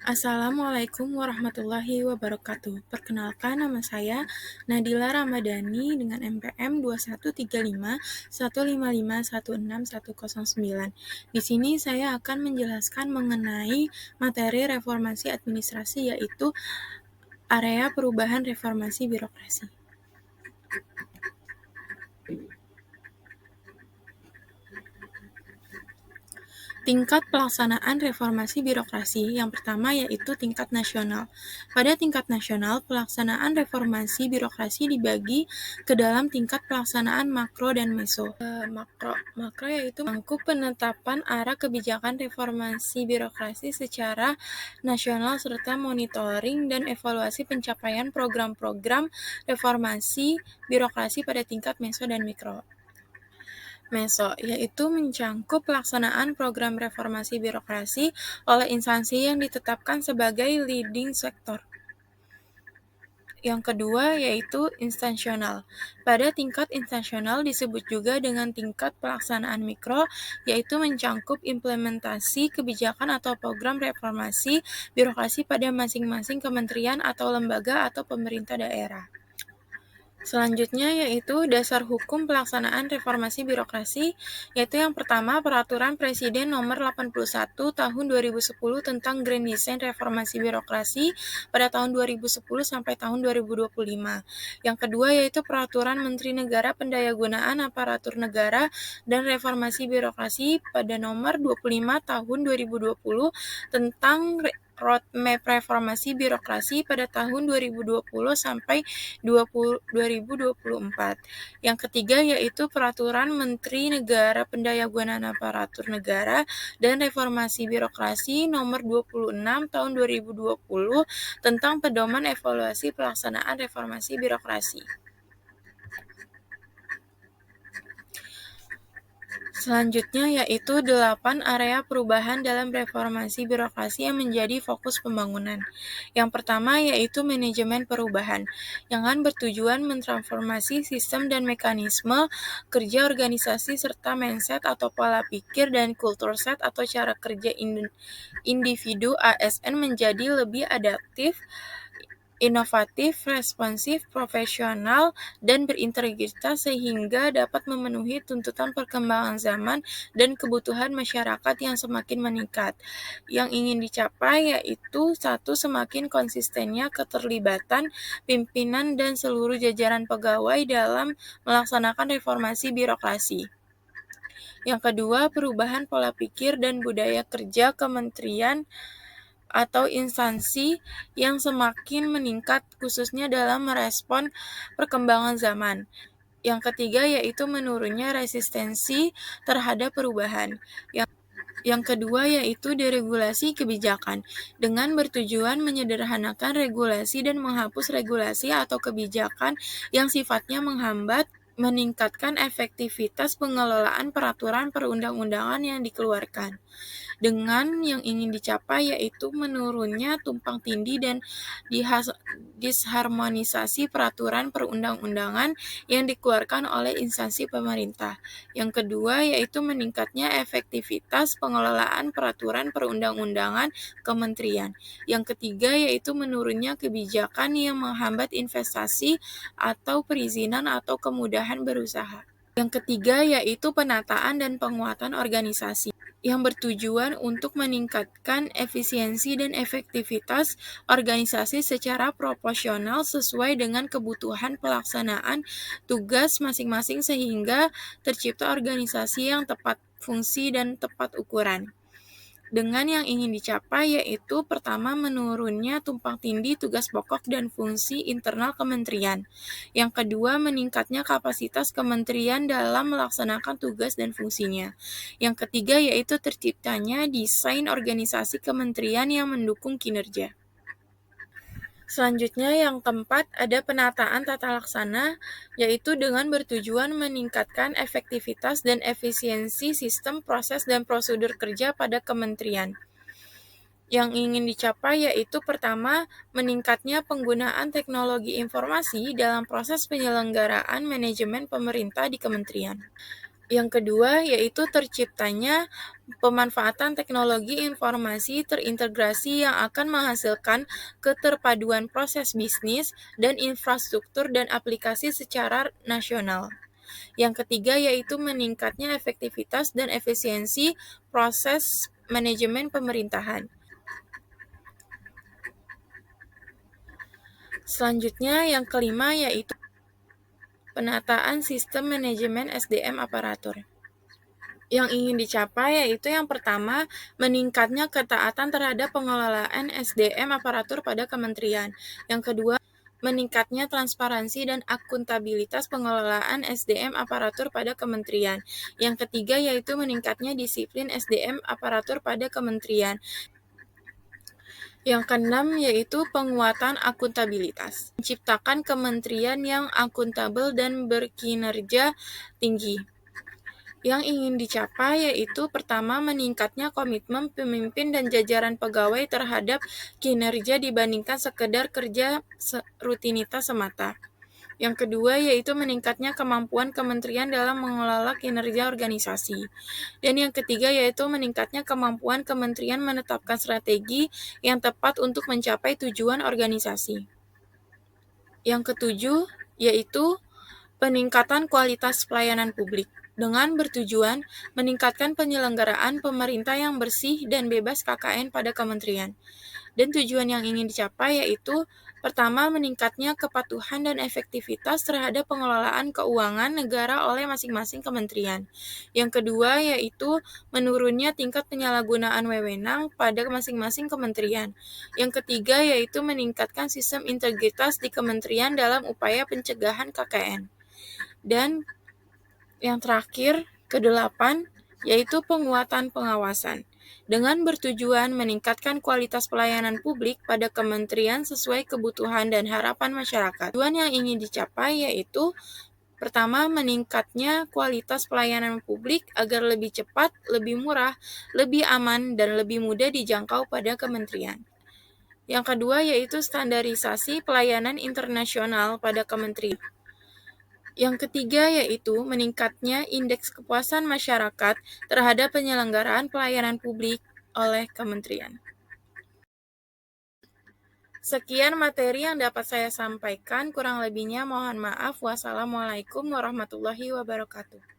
Assalamualaikum warahmatullahi wabarakatuh. Perkenalkan, nama saya Nadila Ramadhani dengan NPM 2135 15516 109. Di sini saya akan menjelaskan mengenai materi reformasi administrasi, yaitu area perubahan reformasi birokrasi. Tingkat pelaksanaan reformasi birokrasi yang pertama yaitu tingkat nasional. Pada tingkat nasional, pelaksanaan reformasi birokrasi dibagi ke dalam tingkat pelaksanaan makro dan meso. Makro yaitu mangkup penetapan arah kebijakan reformasi birokrasi secara nasional serta monitoring dan evaluasi pencapaian program-program reformasi birokrasi pada tingkat meso dan mikro. Meso, yaitu mencangkup pelaksanaan program reformasi birokrasi oleh instansi yang ditetapkan sebagai leading sektor. Yang kedua yaitu instansional. Pada tingkat instansional disebut juga dengan tingkat pelaksanaan mikro, yaitu mencangkup implementasi kebijakan atau program reformasi birokrasi pada masing-masing kementerian atau lembaga atau pemerintah daerah. Selanjutnya yaitu dasar hukum pelaksanaan reformasi birokrasi, yaitu yang pertama Peraturan Presiden Nomor 81 Tahun 2010 tentang Grand Design Reformasi Birokrasi pada tahun 2010 sampai tahun 2025. Yang kedua yaitu Peraturan Menteri Negara Pendayagunaan Aparatur Negara dan Reformasi Birokrasi pada Nomor 25 Tahun 2020 tentang Roadmap Reformasi Birokrasi pada tahun 2020 sampai 2024. Yang ketiga yaitu Peraturan Menteri Negara Pendayagunaan Aparatur Negara dan Reformasi Birokrasi Nomor 26 Tahun 2020 tentang pedoman evaluasi pelaksanaan reformasi birokrasi. Selanjutnya yaitu 8 area perubahan dalam reformasi birokrasi yang menjadi fokus pembangunan. Yang pertama yaitu manajemen perubahan, yang akan bertujuan mentransformasi sistem dan mekanisme kerja organisasi serta mindset atau pola pikir dan culture set atau cara kerja individu ASN menjadi lebih adaptif, inovatif, responsif, profesional, dan berintegritas sehingga dapat memenuhi tuntutan perkembangan zaman dan kebutuhan masyarakat yang semakin meningkat. Yang ingin dicapai yaitu satu, semakin konsistennya keterlibatan pimpinan dan seluruh jajaran pegawai dalam melaksanakan reformasi birokrasi. Yang kedua, perubahan pola pikir dan budaya kerja kementerian atau instansi yang semakin meningkat khususnya dalam merespon perkembangan zaman. Yang ketiga yaitu menurunnya resistensi terhadap perubahan. Yang kedua yaitu deregulasi kebijakan, dengan bertujuan menyederhanakan regulasi dan menghapus regulasi atau kebijakan yang sifatnya menghambat, meningkatkan efektivitas pengelolaan peraturan perundang-undangan yang dikeluarkan. Dengan yang ingin dicapai yaitu menurunnya tumpang tindih dan disharmonisasi peraturan perundang-undangan yang dikeluarkan oleh instansi pemerintah. Yang kedua yaitu meningkatnya efektivitas pengelolaan peraturan perundang-undangan kementerian. Yang ketiga yaitu menurunnya kebijakan yang menghambat investasi atau perizinan atau kemudahan berusaha. Yang ketiga yaitu penataan dan penguatan organisasi, yang bertujuan untuk meningkatkan efisiensi dan efektivitas organisasi secara proporsional sesuai dengan kebutuhan pelaksanaan tugas masing-masing sehingga tercipta organisasi yang tepat fungsi dan tepat ukuran. Dengan yang ingin dicapai yaitu pertama menurunnya tumpang tindih tugas pokok dan fungsi internal kementerian. Yang kedua meningkatnya kapasitas kementerian dalam melaksanakan tugas dan fungsinya. Yang ketiga yaitu terciptanya desain organisasi kementerian yang mendukung kinerja. Selanjutnya yang keempat ada penataan tata laksana, yaitu dengan bertujuan meningkatkan efektivitas dan efisiensi sistem, proses, dan prosedur kerja pada kementerian. Yang ingin dicapai yaitu pertama, meningkatnya penggunaan teknologi informasi dalam proses penyelenggaraan manajemen pemerintah di kementerian. Yang kedua yaitu terciptanya pemanfaatan teknologi informasi terintegrasi yang akan menghasilkan keterpaduan proses bisnis dan infrastruktur dan aplikasi secara nasional. Yang ketiga yaitu meningkatnya efektivitas dan efisiensi proses manajemen pemerintahan. Selanjutnya yang kelima yaitu penataan sistem manajemen SDM aparatur. Yang ingin dicapai yaitu yang pertama, meningkatnya ketaatan terhadap pengelolaan SDM aparatur pada kementerian. Yang kedua, meningkatnya transparansi dan akuntabilitas pengelolaan SDM aparatur pada kementerian. Yang ketiga yaitu meningkatnya disiplin SDM aparatur pada kementerian. Yang keenam yaitu penguatan akuntabilitas. Menciptakan kementerian yang akuntabel dan berkinerja tinggi. Yang ingin dicapai yaitu pertama, meningkatnya komitmen pemimpin dan jajaran pegawai terhadap kinerja dibandingkan sekedar kerja rutinitas semata. Yang kedua yaitu meningkatnya kemampuan kementerian dalam mengelola kinerja organisasi. Dan yang ketiga yaitu meningkatnya kemampuan kementerian menetapkan strategi yang tepat untuk mencapai tujuan organisasi. Yang ketujuh yaitu peningkatan kualitas pelayanan publik dengan bertujuan meningkatkan penyelenggaraan pemerintah yang bersih dan bebas KKN pada kementerian. Dan tujuan yang ingin dicapai yaitu pertama, meningkatnya kepatuhan dan efektivitas terhadap pengelolaan keuangan negara oleh masing-masing kementerian. Yang kedua yaitu menurunnya tingkat penyalahgunaan wewenang pada masing-masing kementerian. Yang ketiga yaitu meningkatkan sistem integritas di kementerian dalam upaya pencegahan KKN. Dan yang terakhir, kedelapan, yaitu penguatan pengawasan, dengan bertujuan meningkatkan kualitas pelayanan publik pada kementerian sesuai kebutuhan dan harapan masyarakat. Tujuan yang ingin dicapai yaitu pertama, meningkatnya kualitas pelayanan publik agar lebih cepat, lebih murah, lebih aman, dan lebih mudah dijangkau pada kementerian. Yang kedua yaitu standarisasi pelayanan internasional pada kementerian. Yang ketiga yaitu meningkatnya indeks kepuasan masyarakat terhadap penyelenggaraan pelayanan publik oleh kementerian. Sekian materi yang dapat saya sampaikan, kurang lebihnya mohon maaf. Wassalamualaikum warahmatullahi wabarakatuh.